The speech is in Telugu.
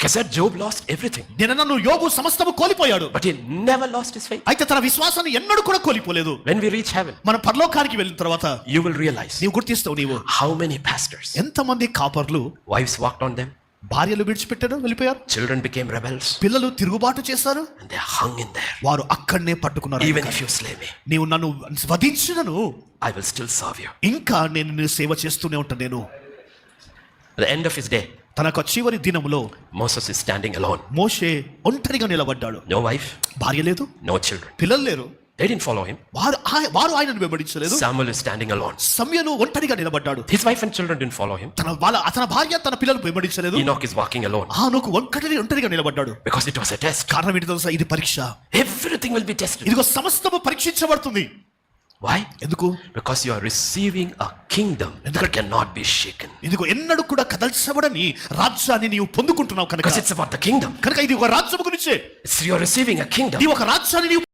He said Job lost everything. నేనన్నాను యోబు సమస్తము కోల్పోయాడు. But he never lost his faith. అయితే తన విశ్వాసాన్ని ఎన్నడూ కూడా కోల్పోలేదు. When we reach heaven, మన పరలోకానికి వెళ్ళిన తర్వాత you will realize నీవు గుర్తిస్తావు నీవు how many pastors, ఎంతమంది కాపర్లు wives walked on them, భార్యలు విడిచిపెట్టారు, వెళ్ళిపోయారు. children became rebels, పిల్లలు తిరుగుబాటు చేశారు, and they hung in there. వారు అక్కడనే పట్టుకున్నారు. Even if you slay me, నీవు నన్ను వధించినను I will still serve you. ఇంకా నేను నీ సేవ చేస్తూనే ఉంటాను. నేను At the end of his day, తనకు చివరి దినములో Moses is standing alone. మోషే ఒంటరిగా నిలబడ్డాడు. No wife, భార్య లేదు, no children. పిల్లలు లేరు. They didn't follow him. వారు ఆయనను వెంబడించలేదు. Samuel is standing alone. సమూయేలు ఒంటరిగా నిలబడ్డాడు. His wife and children didn't follow him. తన భార్య తన పిల్లలు వెంబడించలేదు. Enoch is walking alone. ఆనోకు ఒంటరిగా నిలబడ్డాడు. Because it was a test. కారణం ఏంటి తెలుసా? ఇది పరీక్ష. Everything will be tested. ఇదిగో సమస్తము పరీక్షించబడుతుంది. Why? ఎందుకు? Because you are receiving a kingdom that cannot be shaken. ఇదిగో ఎన్నడూ కూడా కదల్చబడని రాజ్యాన్ని నీవు పొందుకుంటున్నావు కనుక. Because it's about the kingdom. కనుక ఇది ఒక రాజ్యం గురించే. You are receiving a kingdom. నీ ఒక రాజ్యాన్ని నీవు